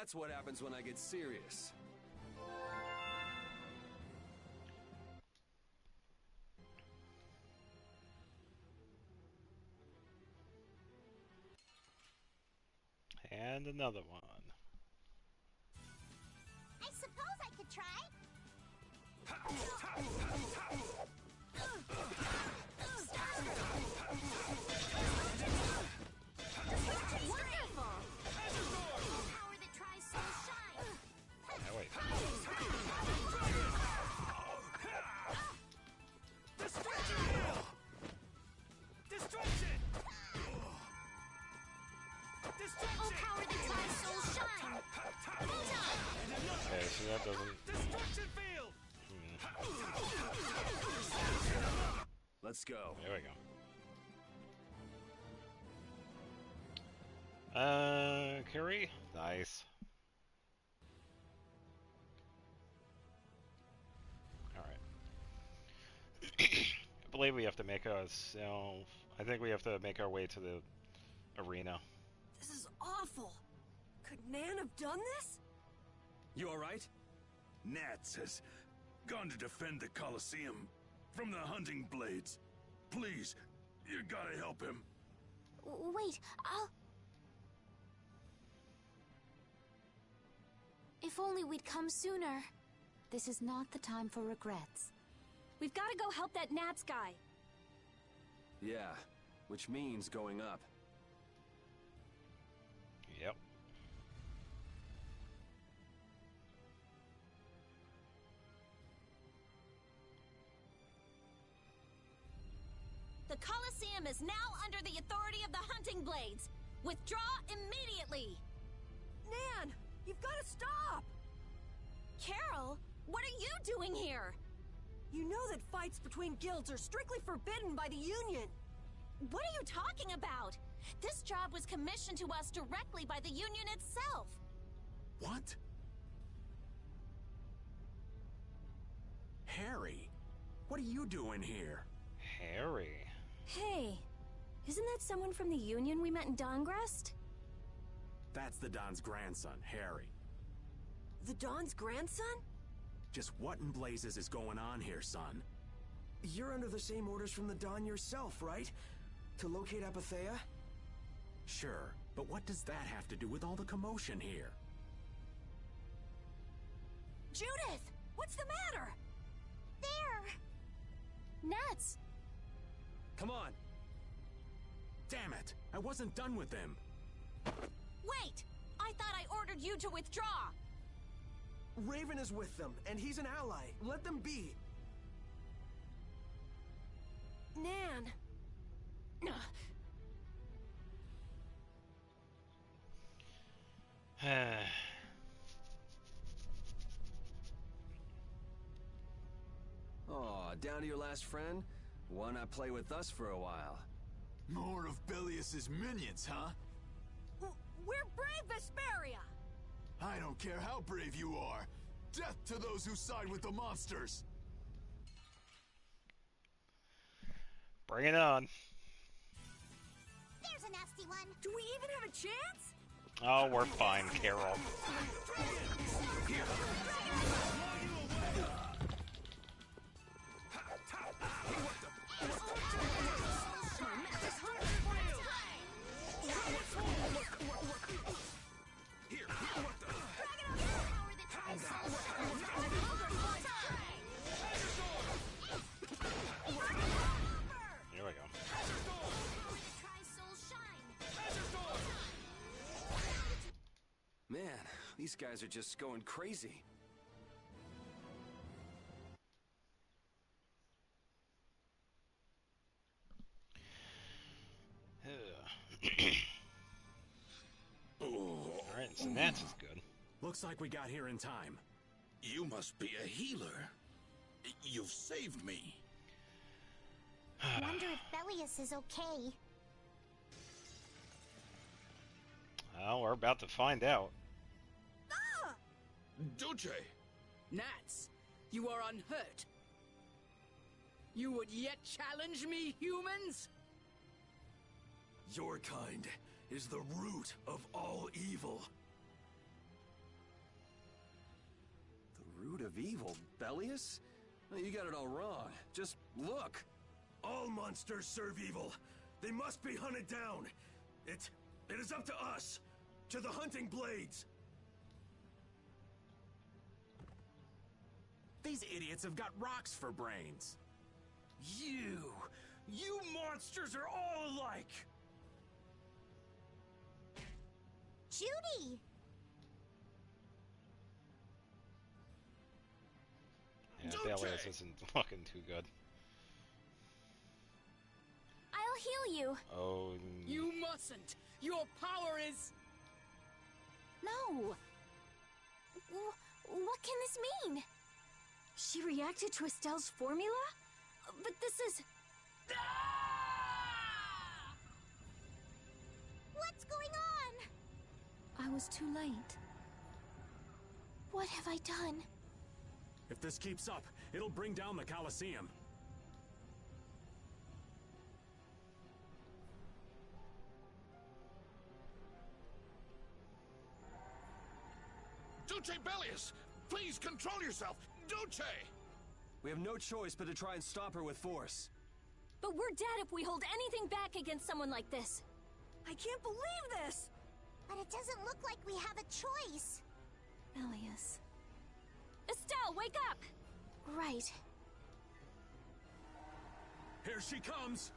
That's what happens when I get serious. And another one. I suppose I could try. Wonderful! Power that tries so shine. Oh, wait. Destruction! Destruction! Destruction! Oh, power that tries so shine. Okay, so that doesn't... Destruction field! Let's go. There we go. Curry? Nice. Alright. I believe we have to make ourselves... I think we have to make our way to the arena. This is awful. Could Nan have done this? You alright? Nats has gone to defend the Colosseum from the hunting blades. Please, you gotta help him. Wait, I'll... If only we'd come sooner. This is not the time for regrets. We've got to go help that Nats guy. Yeah, which means going up. Yep. The Colosseum is now under the authority of the hunting blades. Withdraw immediately. Nan, you've got to stop. Carol, what are you doing here? You know that fights between guilds are strictly forbidden by the Union. What are you talking about? This job was commissioned to us directly by the Union itself. What? Harry, what are you doing here? Harry. Hey, isn't that someone from the Union we met in Dongrest? That's the Don's grandson, Harry. The Don's grandson? Just what in blazes is going on here, son? You're under the same orders from the Don yourself, right? To locate Apatheia? Sure, but what does that have to do with all the commotion here? Judith! What's the matter? There! Nats! Come on! Damn it! I wasn't done with them! Wait! I thought I ordered you to withdraw! Raven is with them, and he's an ally. Let them be. Nan. Aw, down to your last friend? Why not play with us for a while? More of Belius's minions, huh? We're brave Vesperia! I don't care how brave you are. Death to those who side with the monsters! Bring it on. There's a nasty one. Do we even have a chance? Oh, we're fine, Carol. Here we go. Man, these guys are just going crazy. Alright, so Nats is good. Looks like we got here in time. You must be a healer. You've saved me. Wonder if Belius is okay. Well, we're about to find out. Duce! Nats, you are unhurt. You would yet challenge me, humans? Your kind is the root of all evil. root of evil, Bellius? No, you got it all wrong. Just look. All monsters serve evil. They must be hunted down. It is up to us. To the hunting blades. These idiots have got rocks for brains. You monsters are all alike. Judy! Yeah, Bellius isn't looking too good. I'll heal you. Oh. You mustn't! Your power is... No. What can this mean? She reacted to Estelle's formula? But this is... What's going on? I was too late. What have I done? If this keeps up, it'll bring down the Colosseum. Duce Bellius! Please control yourself! Duce! We have no choice but to try and stop her with force. But we're dead if we hold anything back against someone like this. I can't believe this! But it doesn't look like we have a choice. Bellius. Estelle, wake up! Right. Here she comes!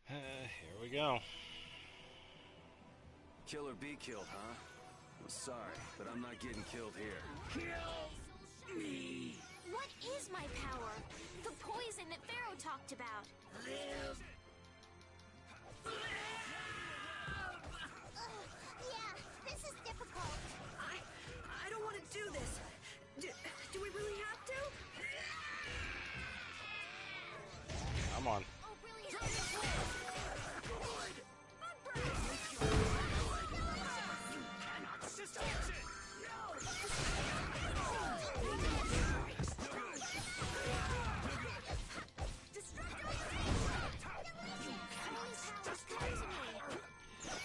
Here we go. Kill or be killed, huh? Well, sorry, but I'm not getting killed here. Kill me! What is my power? The poison that Pharaoh talked about. Live! Yeah, this is difficult. I don't want to do this. Do we really have to? Come on. Oh, brilliant.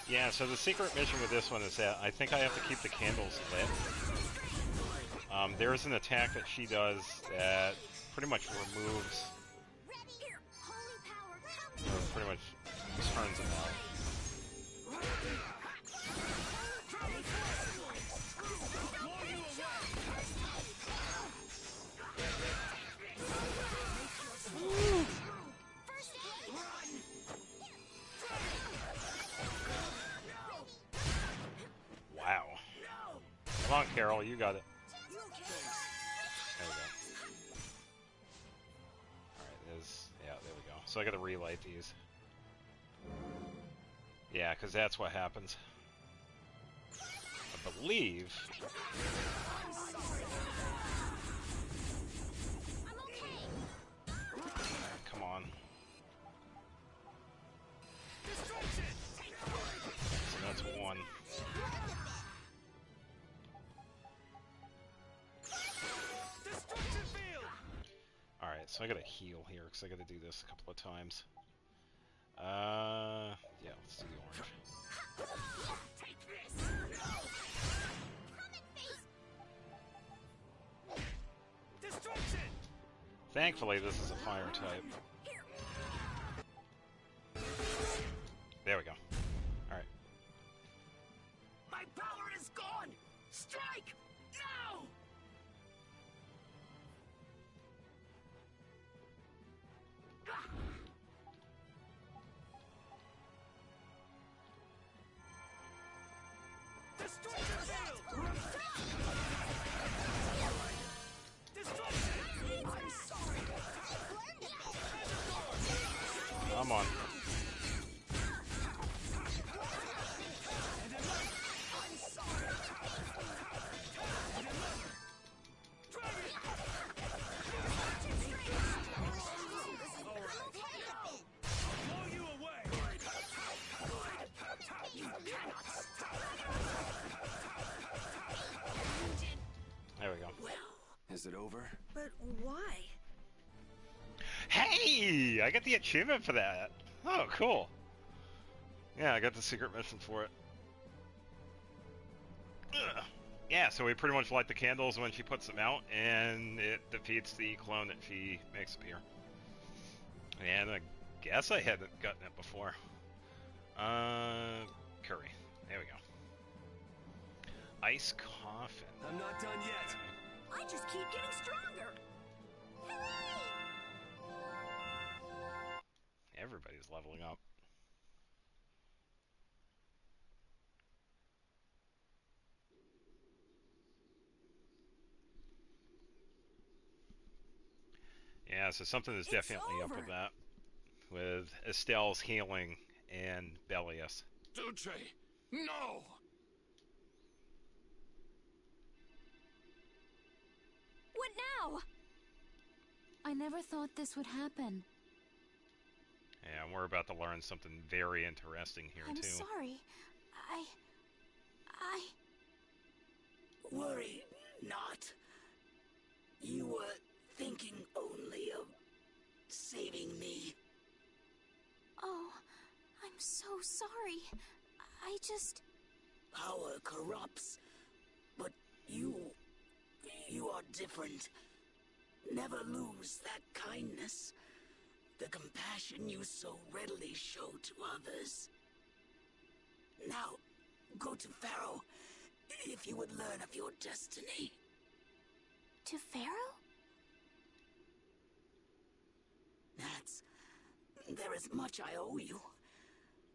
Yeah, so the secret mission with this one is that I think I have to keep the candles lit. There is an attack that she does that pretty much removes, or pretty much turns them out. Wow. Come on, Carol, you got it. There we go. Alright, yeah, there we go. So I gotta relight these. Yeah, because that's what happens. I believe... Come on. So that's one. Alright, so I gotta heal here, because I gotta do this a couple of times. Yeah, let's do the orange. Take this! Destruction! Thankfully, this is a fire type. There we go. Alright. My power is gone! Strike! Now! Destruction failed! Destruction! I'm sorry! Come on. There we go. Is it over? But why? Hey! I got the achievement for that! Oh, cool. Yeah, I got the secret mission for it. Ugh. Yeah, so we pretty much light the candles when she puts them out, and it defeats the clone that she makes appear. And I guess I hadn't gotten it before. Curry. There we go. Ice coffin. I'm not done yet. I just keep getting stronger. Hooray! Everybody's leveling up. Yeah, so something is definitely up with that. With Estelle's healing and Bellius. Duce, no! What now? I never thought this would happen. Yeah, and we're about to learn something very interesting here, I'm too. sorry. Worry not. You were thinking only of saving me. Oh, I'm so sorry. I just... Power corrupts, but you are different. Never lose that kindness, the compassion you so readily show to others. Now, go to Pharaoh, if you would learn of your destiny. To Pharaoh? There is much I owe you.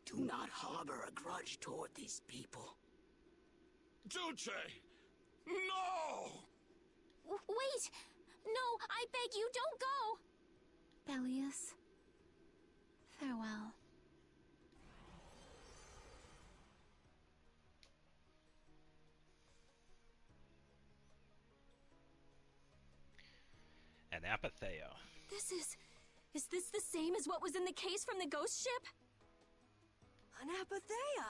Do not harbor a grudge toward these people. Duce! No! Wait! No, I beg you, don't go! Bellius, farewell. And Apatheo. Is this the same as what was in the case from the ghost ship? An Apathea!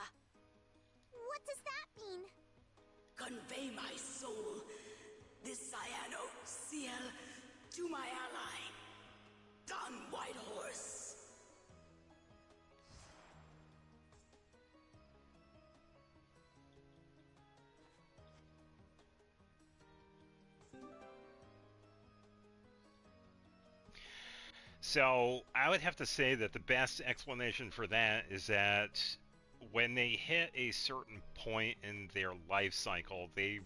What does that mean? Convey my soul, this Cyano Ciel, to my ally, Don Whitehorse. So I would have to say that the best explanation for that is that when they hit a certain point in their life cycle, they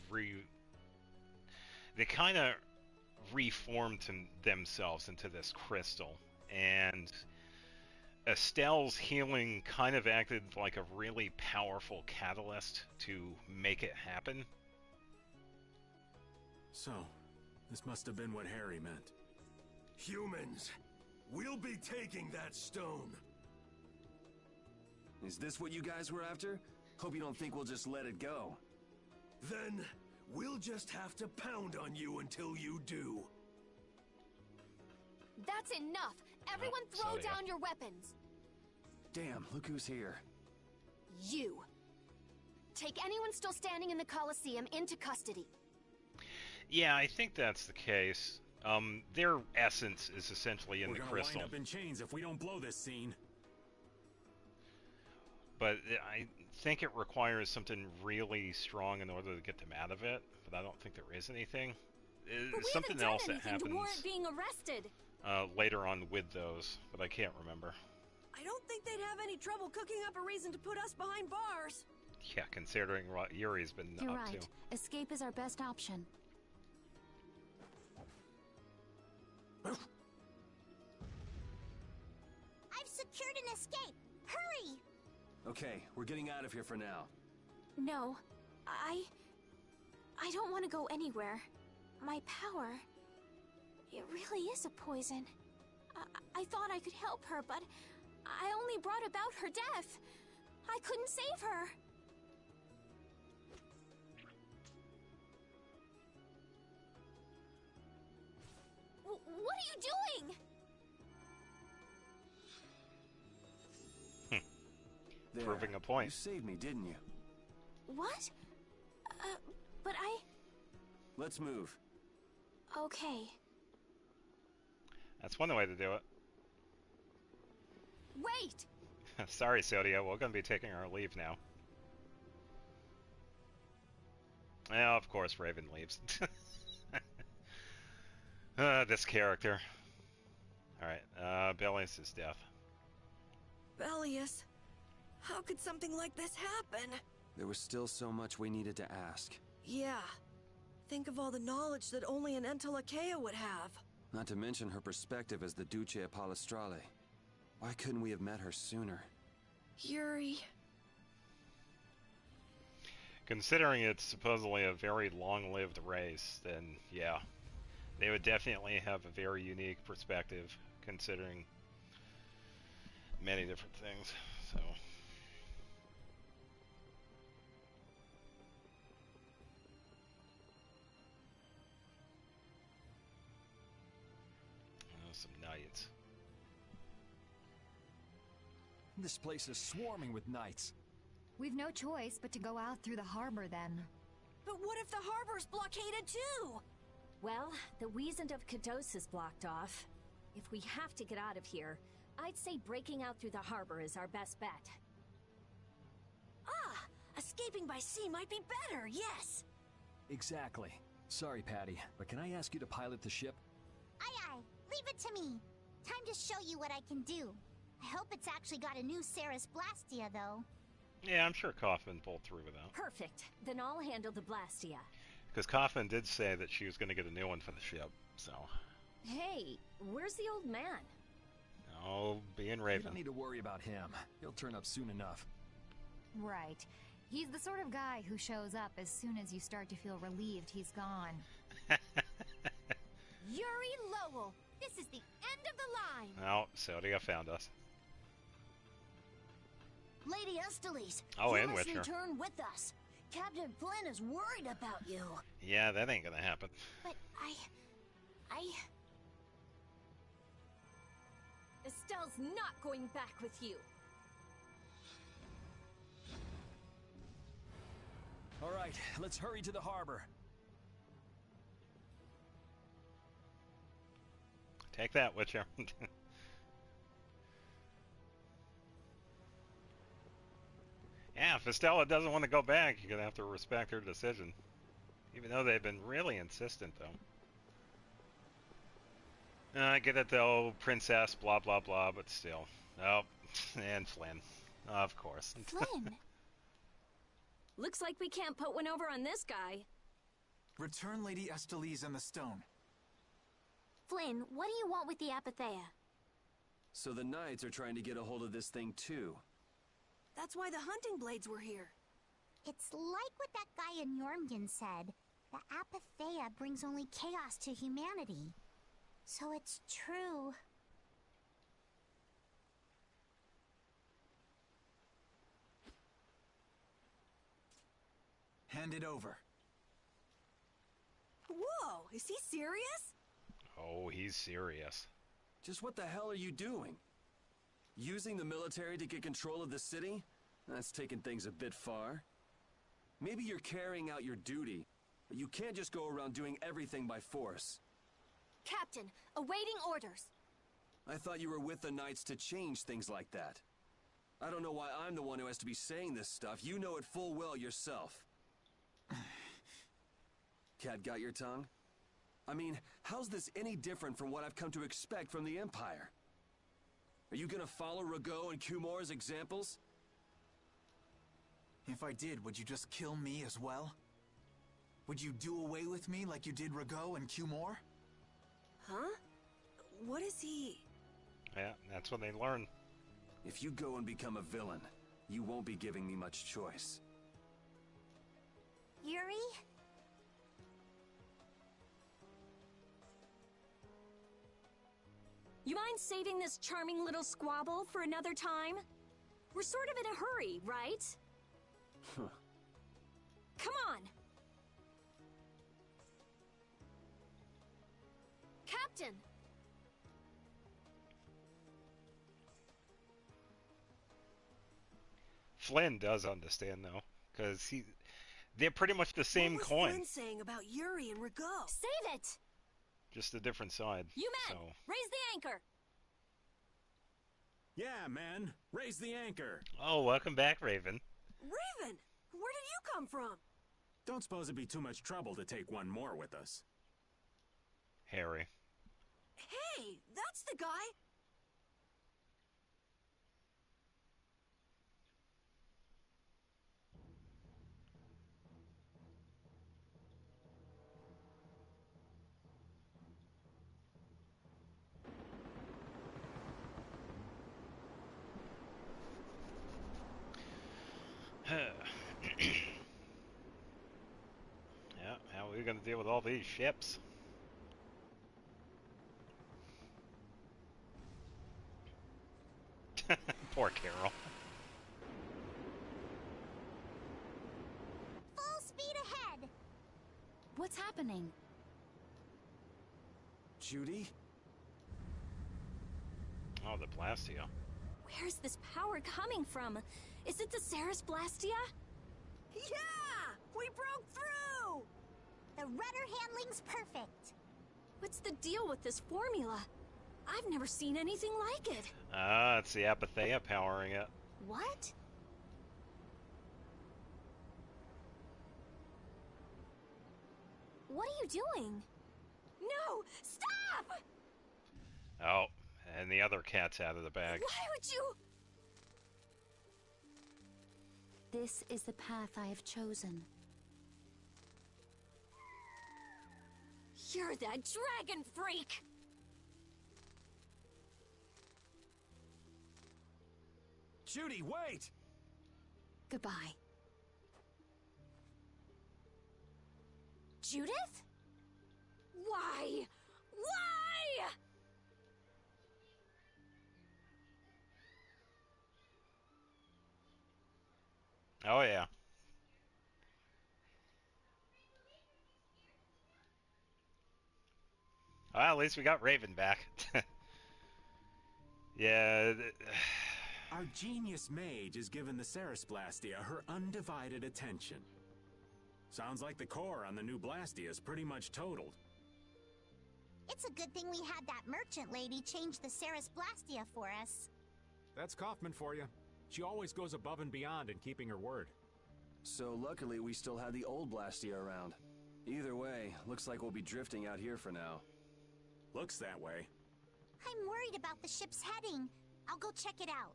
kind of reformed themselves into this crystal, and Estelle's healing kind of acted like a really powerful catalyst to make it happen. So, this must have been what Harry meant. Humans, we'll be taking that stone. Is this what you guys were after? Hope you don't think we'll just let it go. Then, we'll just have to pound on you until you do. That's enough! Everyone throw so yeah. down your weapons! Damn, look who's here. You. Take anyone still standing in the Colosseum into custody. Yeah, I think that's the case. Their essence is essentially in the crystal. We're gonna wind up in chains if we don't blow this scene. But I think it requires something really strong in order to get them out of it. But I don't think there is anything. But Something we haven't else done that anything happens to warrant being arrested. Later on with those, but I can't remember. I don't think they'd have any trouble cooking up a reason to put us behind bars. Yeah, considering what Yuri's been You're up right. to. Escape is our best option. I've secured an escape. Hurry! Okay, we're getting out of here for now. No, I don't want to go anywhere. My power, it really is a poison. I thought I could help her, but I only brought about her death. I couldn't save her. What are you doing? There. Proving a point. You saved me, didn't you? What? But I... Let's move. Okay. That's one way to do it. Wait! Sorry, Sodia, we're going to be taking our leave now. Yeah, of course, Raven leaves. This character. Alright, Belius' death. Belius, how could something like this happen? There was still so much we needed to ask. Yeah. Think of all the knowledge that only an Entelakea would have. Not to mention her perspective as the Duce Palestrale. Why couldn't we have met her sooner? Yuri... Considering it's supposedly a very long-lived race, then yeah, they would definitely have a very unique perspective, considering many different things, so... Some knights. This place is swarming with knights. We've no choice but to go out through the harbor then. But what if the harbor's blockaded too? Well, the Wiesent of Kados is blocked off. If we have to get out of here, I'd say breaking out through the harbor is our best bet. Ah! Escaping by sea might be better, yes! Exactly. Sorry, Patty, but can I ask you to pilot the ship? Aye aye, leave it to me. Time to show you what I can do. I hope it's actually got a new Ceres Blastia, though. Yeah, I'm sure Kaufman pulled through with that. Perfect. Then I'll handle the Blastia. Because Kaufman did say that she was going to get a new one for the ship, so... Hey, where's the old man? Oh, being Raven. You don't need to worry about him. He'll turn up soon enough. Right. He's the sort of guy who shows up as soon as you start to feel relieved he's gone. Yuri Lowell, this is the end of the line. Oh, Sodia found us. Lady Esteles, oh, you and must Witcher. return with us. Captain Flynn is worried about you. Yeah, that ain't gonna happen. But Estelle's not going back with you. All right, let's hurry to the harbor. Take that, Witcher. Yeah, if Estella doesn't want to go back, you're gonna have to respect her decision. Even though they've been really insistent, though. I get it, though, princess, blah, blah, blah, but still. Oh, and Flynn. Of course. Flynn? Looks like we can't put one over on this guy. Return Lady Esteles and the stone. Flynn, what do you want with the Apatheia? So the Knights are trying to get a hold of this thing too. That's why the hunting blades were here. It's like what that guy in Jormungand said. The Apatheia brings only chaos to humanity. So it's true. Hand it over. Whoa, is he serious? Oh, he's serious. Just what the hell are you doing? Using the military to get control of the city? That's taking things a bit far. Maybe you're carrying out your duty, but you can't just go around doing everything by force. Captain, awaiting orders. I thought you were with the Knights to change things like that. I don't know why I'm the one who has to be saying this stuff. You know it full well yourself. Cat got your tongue? I mean, how's this any different from what I've come to expect from the Empire? Are you gonna follow Rago and Kumor's examples? If I did, would you just kill me as well? Would you do away with me like you did Rago and Kumor? Huh? What is he? Yeah, that's what they learn. If you go and become a villain, you won't be giving me much choice. Yuri? You mind saving this charming little squabble for another time? We're sort of in a hurry, right? Huh. Come on! Captain! Flynn does understand, though, because they're pretty much the same coin. What was Flynn saying about Yuri and Rago? Save it! Just a different side. You men, so. raise the anchor! Yeah, man. Raise the anchor. Oh, welcome back, Raven. Raven! Where did you come from? Don't suppose it'd be too much trouble to take one more with us. Harry. Hey, that's the guy! Yeah, how are we gonna deal with all these ships? Poor Carol. Full speed ahead! What's happening? Judy? Oh, the Blastia. Where's this power coming from? Is it the Ceres Blastia? Yeah! We broke through! The rudder handling's perfect. What's the deal with this formula? I've never seen anything like it. Ah, it's the Apatheia powering it. What? What are you doing? No! Stop! Oh, and the other cat's out of the bag. Why would you? This is the path I have chosen. You're that dragon freak! Judy, wait! Goodbye. Judith? Why? Why? Oh, yeah. Well, at least we got Raven back. Yeah. Our genius mage has given the Ceres Blastia her undivided attention. Sounds like the core on the new Blastia is pretty much totaled. It's a good thing we had that merchant lady change the Ceres Blastia for us. That's Kaufman for you. She always goes above and beyond in keeping her word. So luckily we still had the old Blastia around. Either way, looks like we'll be drifting out here for now. Looks that way. I'm worried about the ship's heading. I'll go check it out.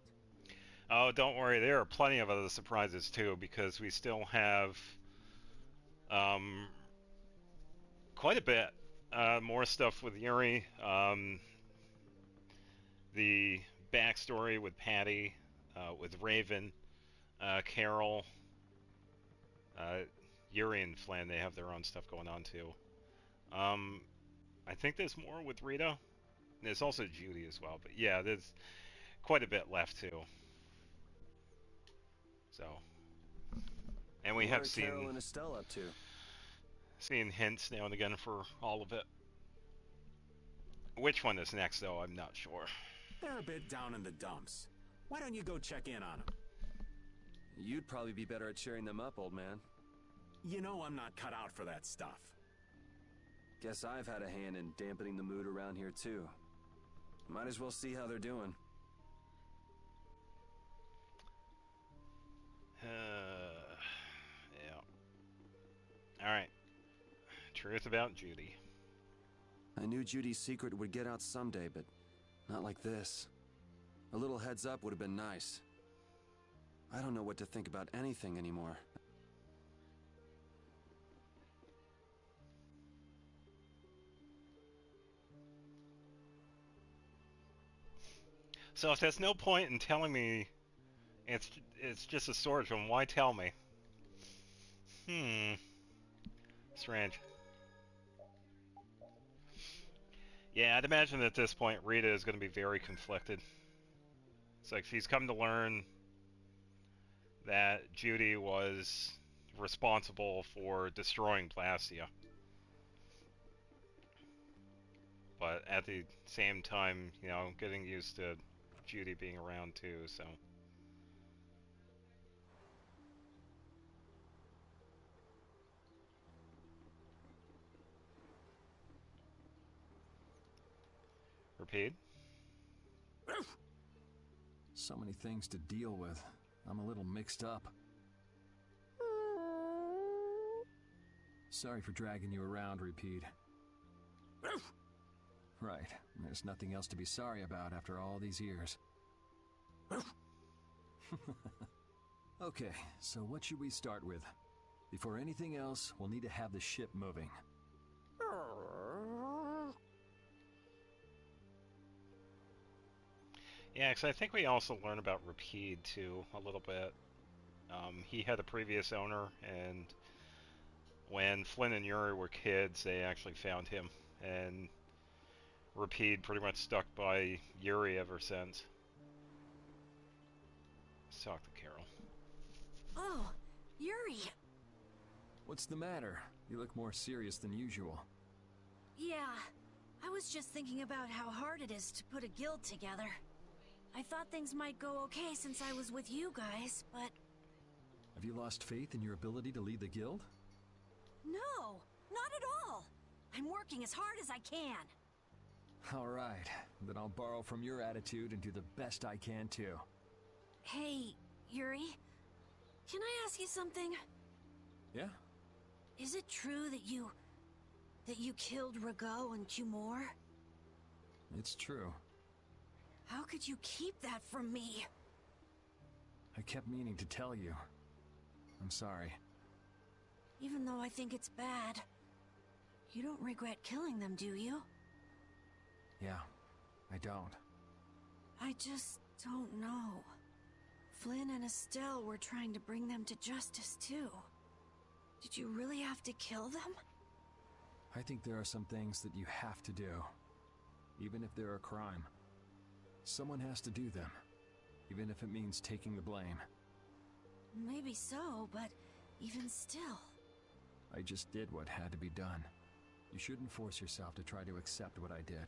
Oh, don't worry. There are plenty of other surprises, too, because we still have quite a bit more stuff with Yuri. The backstory with Patty, with Raven, Carol, Yuri and Flynn, they have their own stuff going on, too. I think there's more with Rita. There's also Judy as well, but yeah, there's quite a bit left too. So, and we have seen Carol and Estelle up to? Seen hints now and again for all of it. Which one is next, though? I'm not sure. They're a bit down in the dumps. Why don't you go check in on them? You'd probably be better at cheering them up, old man. You know I'm not cut out for that stuff. Guess I've had a hand in dampening the mood around here, too. Might as well see how they're doing. Yeah. Alright. Truth about Judy. I knew Judy's secret would get out someday, but not like this. A little heads up would have been nice. I don't know what to think about anything anymore. So if there's no point in telling me it's just a storage room, why tell me? Strange. Yeah, I'd imagine at this point Rita is going to be very conflicted. It's like she's come to learn that Judy was responsible for destroying Blastia. But at the same time, you know, getting used to Judy being around too, so. Repeat. So many things to deal with. I'm a little mixed up. Sorry for dragging you around, Repeat. Right. There's nothing else to be sorry about after all these years. Okay, so what should we start with? Before anything else, we'll need to have the ship moving. Yeah, because I think we also learn about Rapide, too, a little bit. He had a previous owner, and when Flynn and Yuri were kids, they actually found him, and Rapide pretty much stuck by Yuri ever since. Let's talk to Carol. Oh, Yuri! What's the matter? You look more serious than usual. Yeah, I was just thinking about how hard it is to put a guild together. I thought things might go okay since I was with you guys, but... Have you lost faith in your ability to lead the guild? No, not at all! I'm working as hard as I can. Alright, then I'll borrow from your attitude and do the best I can too. Hey, Yuri, can I ask you something? Yeah? Is it true that you killed Rago and Cumore? It's true. How could you keep that from me? I kept meaning to tell you. I'm sorry. Even though I think it's bad, you don't regret killing them, do you? Yeah, I don't. I just don't know. Flynn and Estelle were trying to bring them to justice, too. Did you really have to kill them? I think there are some things that you have to do, even if they're a crime. Someone has to do them, even if it means taking the blame. Maybe so, but even still... I just did what had to be done. You shouldn't force yourself to try to accept what I did.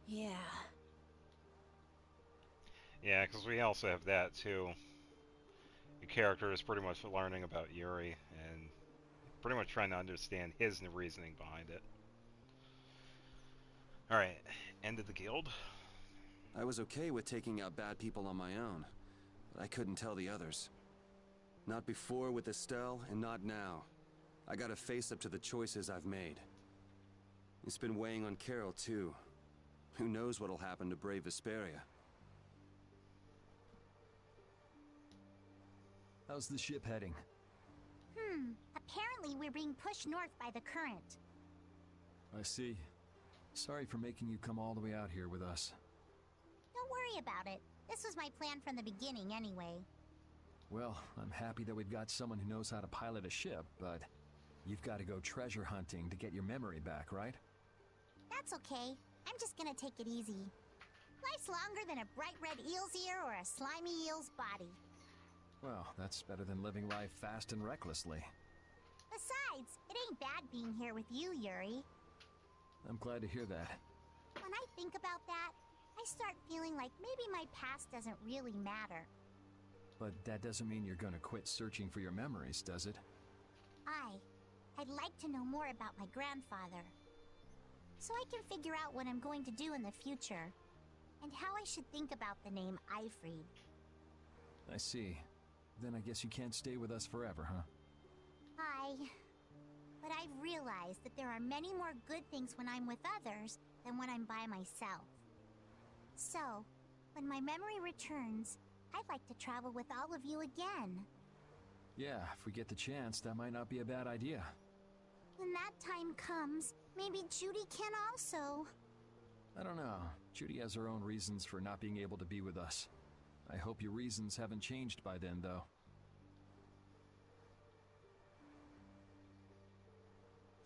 Yeah. Yeah, because we also have that, too. The character is pretty much learning about Yuri, and pretty much trying to understand his reasoning behind it. Alright, end of the guild. I was okay with taking out bad people on my own, but I couldn't tell the others. Not before with Estelle, and not now. I gotta face up to the choices I've made. It's been weighing on Carol, too. Who knows what'll happen to brave Vesperia? How's the ship heading? Apparently we're being pushed north by the current. I see. Sorry for making you come all the way out here with us. Don't worry about it. This was my plan from the beginning anyway. Well, I'm happy that we've got someone who knows how to pilot a ship, but you've got to go treasure hunting to get your memory back, right? That's okay. I'm just gonna take it easy. Life's longer than a bright red eel's ear or a slimy eel's body. Well, that's better than living life fast and recklessly. Besides, it ain't bad being here with you, Yuri. I'm glad to hear that. When I think about that, I start feeling like maybe my past doesn't really matter. But that doesn't mean you're gonna quit searching for your memories, does it? I'd like to know more about my grandfather. So I can figure out what I'm going to do in the future. And how I should think about the name Eifried. I see. Then I guess you can't stay with us forever, huh? But I've realized that there are many more good things when I'm with others than when I'm by myself. So, when my memory returns, I'd like to travel with all of you again. Yeah, if we get the chance, that might not be a bad idea. When that time comes, maybe Judy can also. I don't know. Judy has her own reasons for not being able to be with us. I hope your reasons haven't changed by then, though.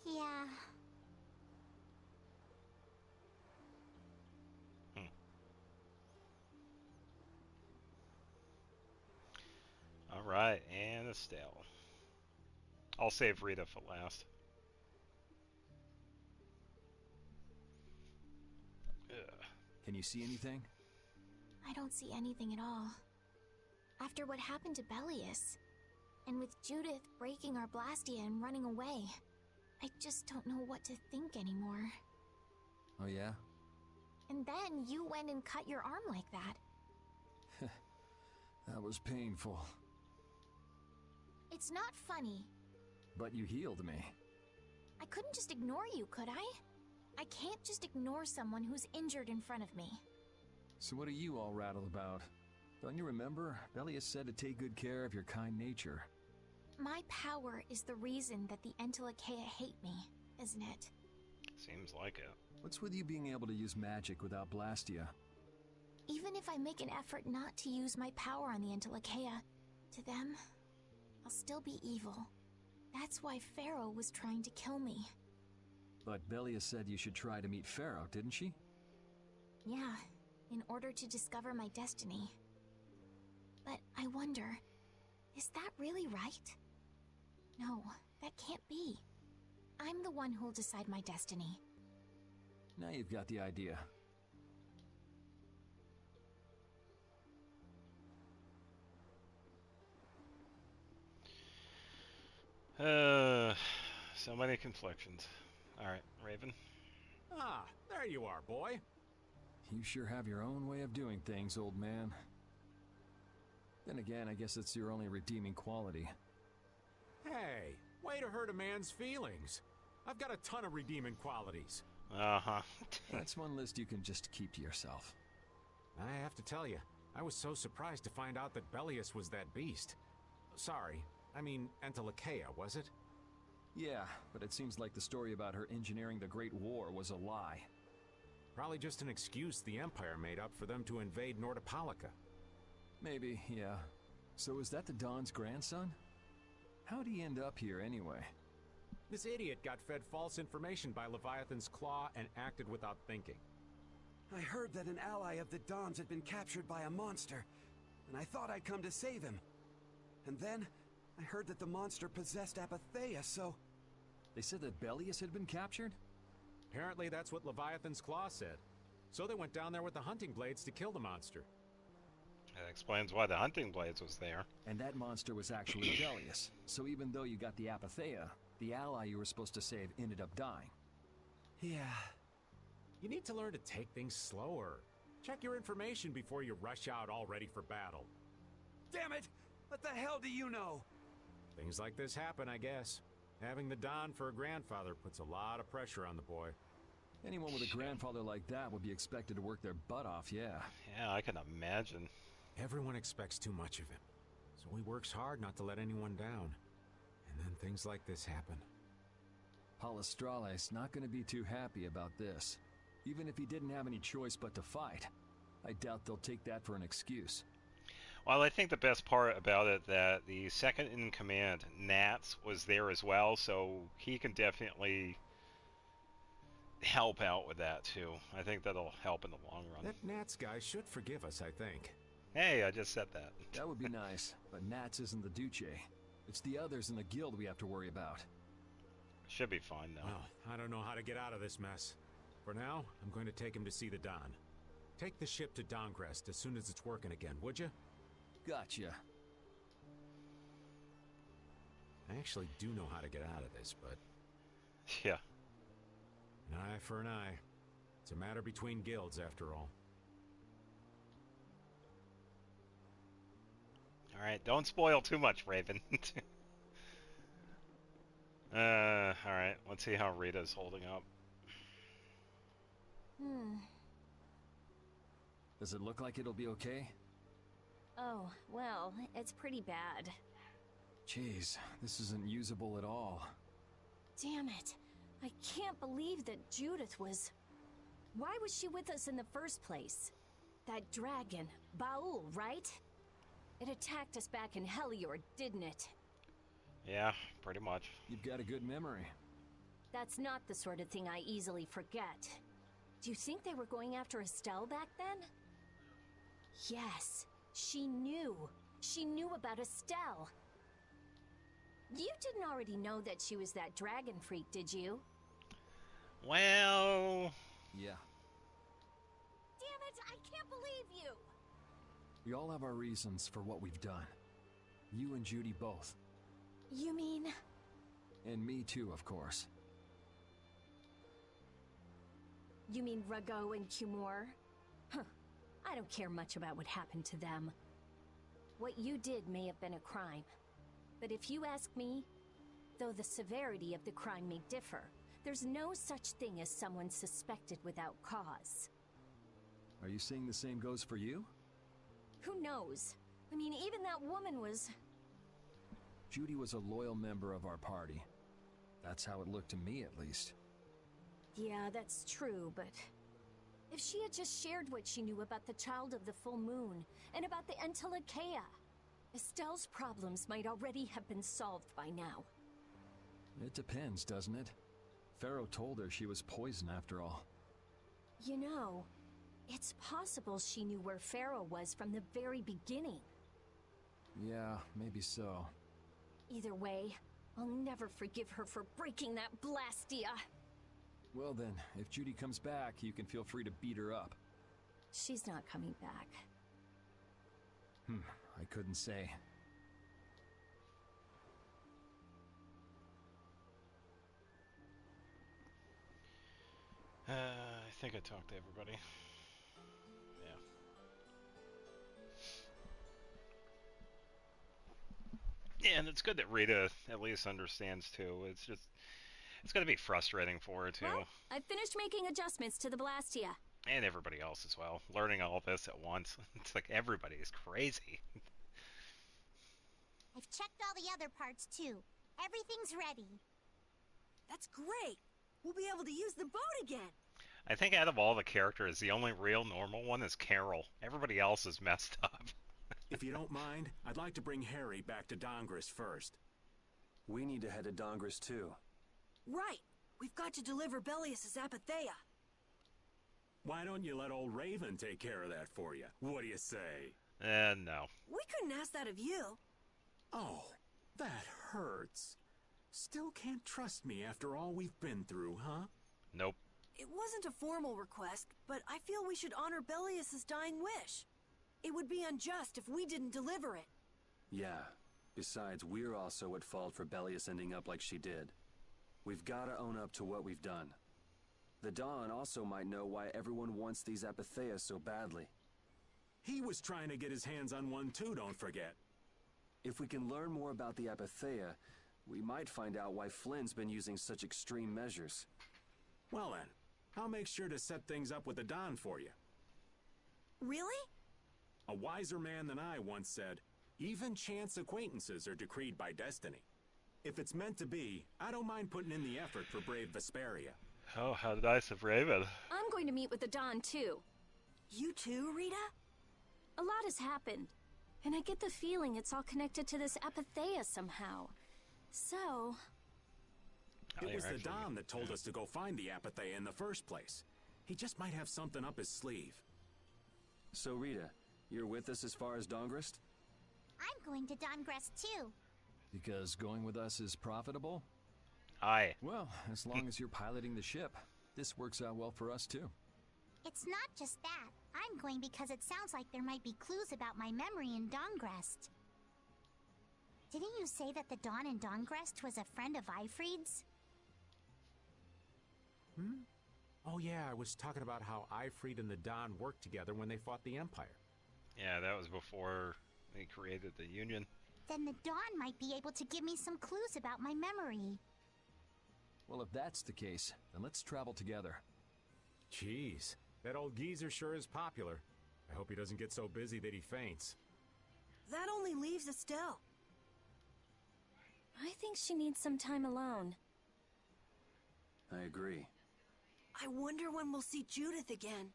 Yeah. Alright, and Estelle. I'll save Rita for last. Ugh. Can you see anything? I don't see anything at all. After what happened to Belius, and with Judith breaking our Blastia and running away, I just don't know what to think anymore. Oh yeah? And then you went and cut your arm like that. That was painful. It's not funny. But you healed me. I couldn't just ignore you, could I? I can't just ignore someone who's injured in front of me. So what are you all rattled about? Don't you remember? Belius said to take good care of your kind nature. My power is the reason that the Entelekea hate me, isn't it? Seems like it. What's with you being able to use magic without Blastia? Even if I make an effort not to use my power on the Entelekea, to them, I'll still be evil. That's why Pharaoh was trying to kill me. But Belia said you should try to meet Pharaoh, didn't she? Yeah, in order to discover my destiny. But I wonder, is that really right? No, that can't be. I'm the one who'll decide my destiny. Now you've got the idea. So many conflictions. Alright, Raven. Ah, there you are, boy. You sure have your own way of doing things, old man. Then again, I guess it's your only redeeming quality. Hey, way to hurt a man's feelings. I've got a ton of redeeming qualities. Uh-huh. That's one list you can just keep to yourself. I have to tell you, I was so surprised to find out that Belius was that beast. Sorry, I mean Entelekea, was it? Yeah, but it seems like the story about her engineering the Great War was a lie. Probably just an excuse the Empire made up for them to invade Nordopolica. Maybe, yeah. So is that the Don's grandson? How'd he end up here anyway? This idiot got fed false information by Leviathan's Claw and acted without thinking. I heard that an ally of the Don's had been captured by a monster, and I thought I'd come to save him. And then, I heard that the monster possessed Apatheia, so... They said that Belius had been captured? Apparently that's what Leviathan's Claw said. So they went down there with the hunting blades to kill the monster. That explains why the hunting blades was there. And that monster was actually Belius. So even though you got the Apatheia, the ally you were supposed to save ended up dying. Yeah. You need to learn to take things slower. Check your information before you rush out all ready for battle. Damn it! What the hell do you know? Things like this happen, I guess. Having the Don for a grandfather puts a lot of pressure on the boy. Anyone with a grandfather like that would be expected to work their butt off, yeah. Yeah, I can imagine. Everyone expects too much of him. So he works hard not to let anyone down. And then things like this happen. Palestrale's not going to be too happy about this. Even if he didn't have any choice but to fight. I doubt they'll take that for an excuse. Well, I think the best part about it that the second in command, Nats, was there as well, so he can definitely help out with that too. I think that'll help in the long run. That Nats guy should forgive us, I think. Hey, I just said that. That would be nice, but Nats isn't the Duce. It's the others in the guild we have to worry about. Should be fine though. Well, I don't know how to get out of this mess. For now, I'm going to take him to see the Don. Take the ship to Dongrest as soon as it's working again, would you? Gotcha. I actually do know how to get out of this, but... Yeah. An eye for an eye. It's a matter between guilds, after all. Alright, don't spoil too much, Raven. Alright, let's see how Rita's holding up. Does it look like it'll be okay? Oh, well, it's pretty bad. Jeez, this isn't usable at all. Damn it. I can't believe that Judith was... Why was she with us in the first place? That dragon, Baul, right? It attacked us back in Heliord, didn't it? Yeah, pretty much. You've got a good memory. That's not the sort of thing I easily forget. Do you think they were going after Estelle back then? Yes, she knew. She knew about Estelle. You didn't already know that she was that dragon freak, did you? Well... Yeah. Damn it, I can't believe you! We all have our reasons for what we've done. You and Judy both. You mean... And me too, of course. You mean Rago and Cumore? Huh. I don't care much about what happened to them. What you did may have been a crime. But if you ask me, though the severity of the crime may differ, there's no such thing as someone suspected without cause. Are you saying the same goes for you? Who knows? I mean, even that woman was... Judy was a loyal member of our party. That's how it looked to me, at least. Yeah, that's true, but... if she had just shared what she knew about the Child of the Full Moon, and about the Entelekea, Estelle's problems might already have been solved by now. It depends, doesn't it? Pharaoh told her she was poison after all. You know, it's possible she knew where Pharaoh was from the very beginning. Yeah, maybe so. Either way, I'll never forgive her for breaking that Blastia. Well then, if Judy comes back, you can feel free to beat her up. She's not coming back. I couldn't say. I think I talked to everybody. Yeah, and it's good that Rita at least understands too. It's gonna be frustrating for her too. Well, I finished making adjustments to the Blastia. And everybody else as well. Learning all this at once. It's like everybody is crazy. I've checked all the other parts too. Everything's ready. That's great. We'll be able to use the boat again. I think out of all the characters, the only real normal one is Carol. Everybody else is messed up. If you don't mind, I'd like to bring Harry back to Dongris first. We need to head to Dongris too. Right. We've got to deliver Belius' Apatheia. Why don't you let old Raven take care of that for you? What do you say? No. We couldn't ask that of you. Oh, that hurts. Still can't trust me after all we've been through, huh? Nope. It wasn't a formal request, but I feel we should honor Belius' dying wish. It would be unjust if we didn't deliver it. Yeah. Besides, we're also at fault for Belius ending up like she did. We've got to own up to what we've done. The Dawn also might know why everyone wants these Apatheias so badly. He was trying to get his hands on one too, don't forget. If we can learn more about the Apatheia, we might find out why Flynn's been using such extreme measures. Well then, I'll make sure to set things up with the Dawn for you. Really? A wiser man than I once said, even chance acquaintances are decreed by destiny. If it's meant to be, I don't mind putting in the effort for brave Vesperia. Oh, how nice of Raven. I'm going to meet with the Dawn too. You too, Rita? A lot has happened, and I get the feeling it's all connected to this Apatheia somehow. So... It was the Dawn that told us to go find the Apatheia in the first place. He just might have something up his sleeve. So Rita, you're with us as far as Dongrist? I'm going to Dongres too. Because going with us is profitable? Aye. Well, as long as you're piloting the ship, this works out well for us too. It's not just that. I'm going because it sounds like there might be clues about my memory in Dongrest. Didn't you say that the Dawn in Dongrest was a friend of Ifrid's? Oh yeah, I was talking about how Ifrid and the Dawn worked together when they fought the Empire. Yeah, that was before they created the Union. Then the Dawn might be able to give me some clues about my memory. Well, if that's the case, then let's travel together. Jeez, that old geezer sure is popular. I hope he doesn't get so busy that he faints. That only leaves Estelle. I think she needs some time alone. I agree. I wonder when we'll see Judith again.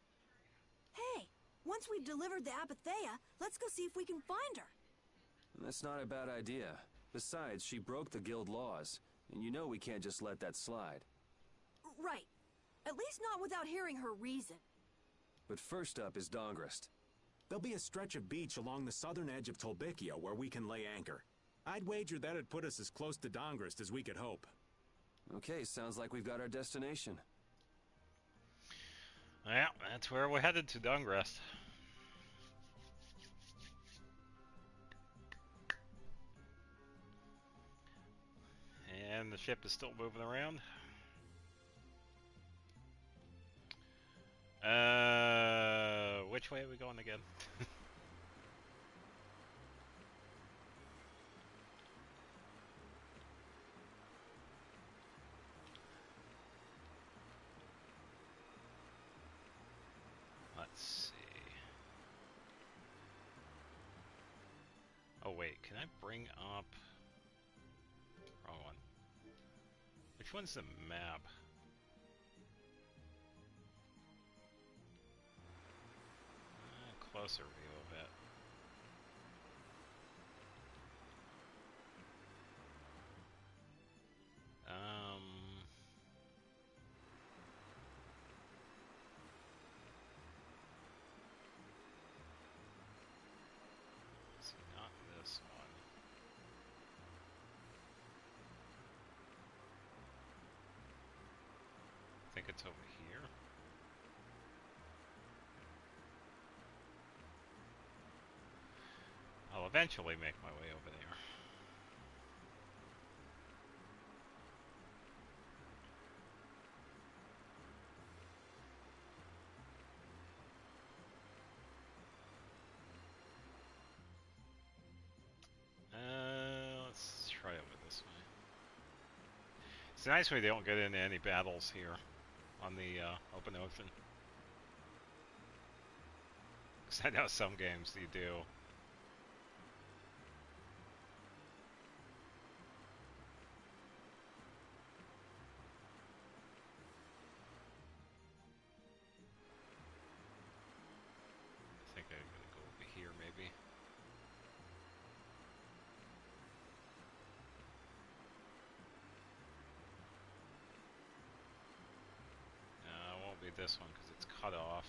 Hey, once we've delivered the Apatheia, let's go see if we can find her. That's not a bad idea. Besides, she broke the guild laws, and you know we can't just let that slide. Right. At least not without hearing her reason. But first up is Dongrist. There'll be a stretch of beach along the southern edge of Tolbikia where we can lay anchor. I'd wager that'd put us as close to Dongrist as we could hope. Okay, sounds like we've got our destination. Yeah, that's where we're headed, to Dongrest. And the ship is still moving around. Which way are we going again? Oh wait, can I bring up... Wrong one. Which one's the map? Closer view of it. See, not this one. I think it's over here. I'll eventually make my way over there. Let's try over this way. It's nice we don't get into any battles here on the open ocean. Because I know some games you do. I think I'm gonna go over here maybe. It won't be this one because it's cut off.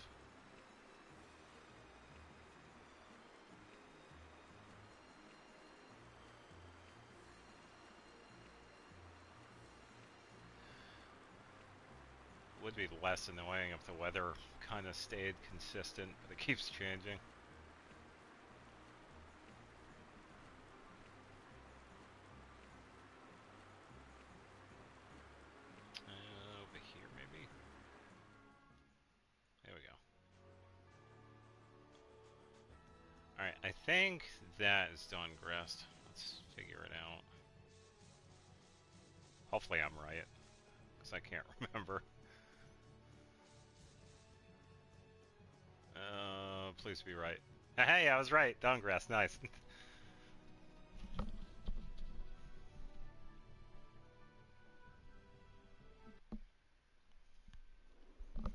Would be less annoying if the weather kind of stayed consistent, but it keeps changing. Over here, maybe. There we go. Alright, I think that is Dawngrest. Let's figure it out. Hopefully I'm right, because I can't remember. Please be right. Hey, I was right. Dawngrest, nice.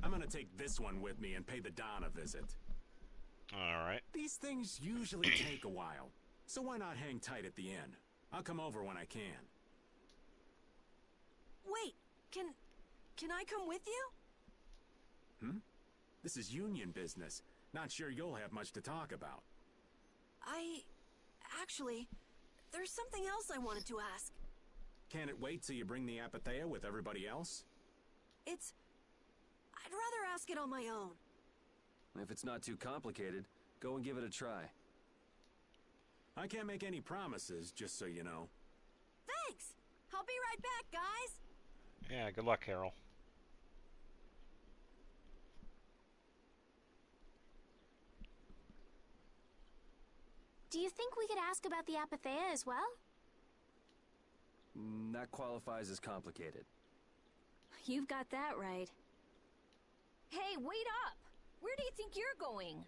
I'm gonna take this one with me and pay the Don a visit. Alright. These things usually take a while, so why not hang tight at the inn? I'll come over when I can. Wait, can I come with you? This is union business. Not sure you'll have much to talk about. Actually, there's something else I wanted to ask. Can it wait till you bring the Apatheia with everybody else? I'd rather ask it on my own. If it's not too complicated, go and give it a try. I can't make any promises, just so you know. Thanks! I'll be right back, guys! Yeah, good luck, Carol. Do you think we could ask about the Apatheia as well? That qualifies as complicated. You've got that right. Hey, wait up! Where do you think you're going?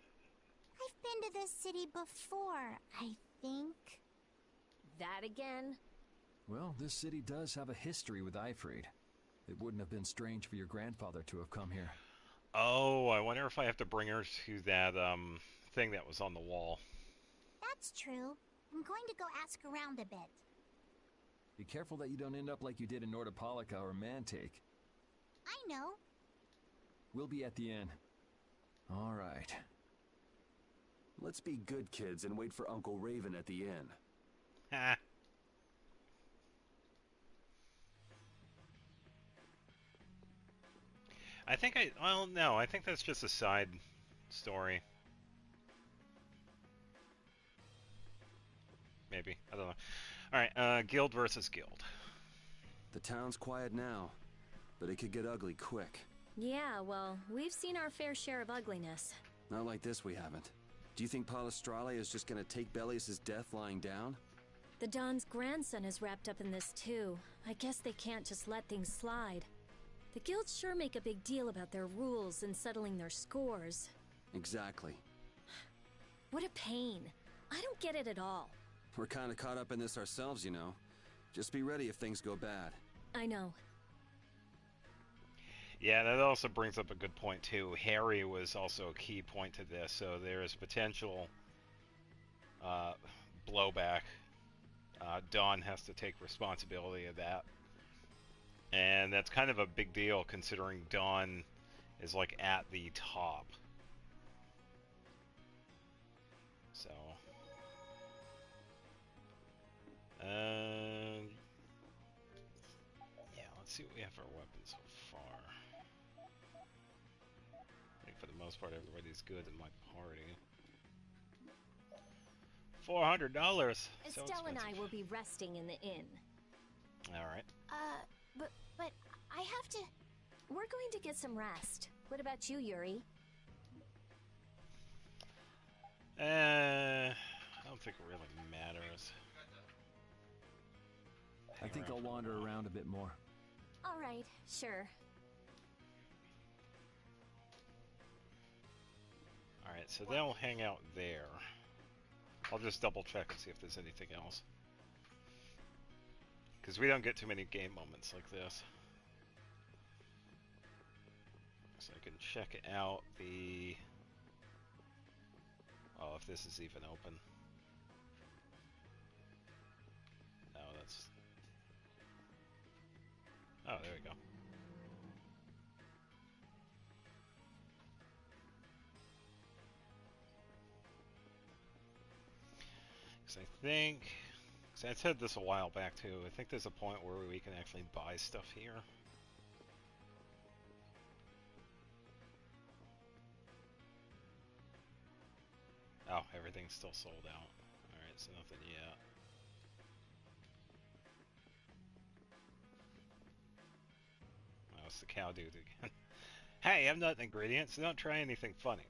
I've been to this city before, I think. That again? Well, this city does have a history with Ifrid. It wouldn't have been strange for your grandfather to have come here. Oh, I wonder if I have to bring her to that thing that was on the wall. That's true. I'm going to go ask around a bit. Be careful that you don't end up like you did in Nordopolica or Mantake. I know. We'll be at the inn. All right. Let's be good kids and wait for Uncle Raven at the inn. Ha. Well, no, I think that's just a side story. Maybe. I don't know. Alright, guild versus guild. The town's quiet now, but it could get ugly quick. Yeah, well, we've seen our fair share of ugliness. Not like this, we haven't. Do you think Palestrale is just gonna take Belius's death lying down? The Don's grandson is wrapped up in this too. I guess they can't just let things slide. The guilds sure make a big deal about their rules and settling their scores. Exactly. What a pain. I don't get it at all. We're kind of caught up in this ourselves, you know. Just be ready if things go bad. I know. Yeah, that also brings up a good point, too. Harry was also a key point to this, so there is potential blowback. Dawn has to take responsibility of that. And that's kind of a big deal, considering Dawn is, like, at the top. So... yeah, let's see what we have for weapons so far. I think for the most part everybody's good in my party. $400! Estelle and I will be resting in the inn. Alright. But I have to... We're going to get some rest. What about you, Yuri? I don't think it really matters. I think I'll wander around a bit more. All right, sure. Alright, so they'll hang out there. I'll just double check and see if there's anything else. Because we don't get too many game moments like this. So I can check out the... oh, if this is even open. No, that's... oh, there we go. Because I think... because I said this a while back too, I think there's a point where we can actually buy stuff here. Oh, everything's still sold out. Alright, so nothing yet. Oh, it's the cow dude again. Hey, I'm not an ingredient, so don't try anything funny.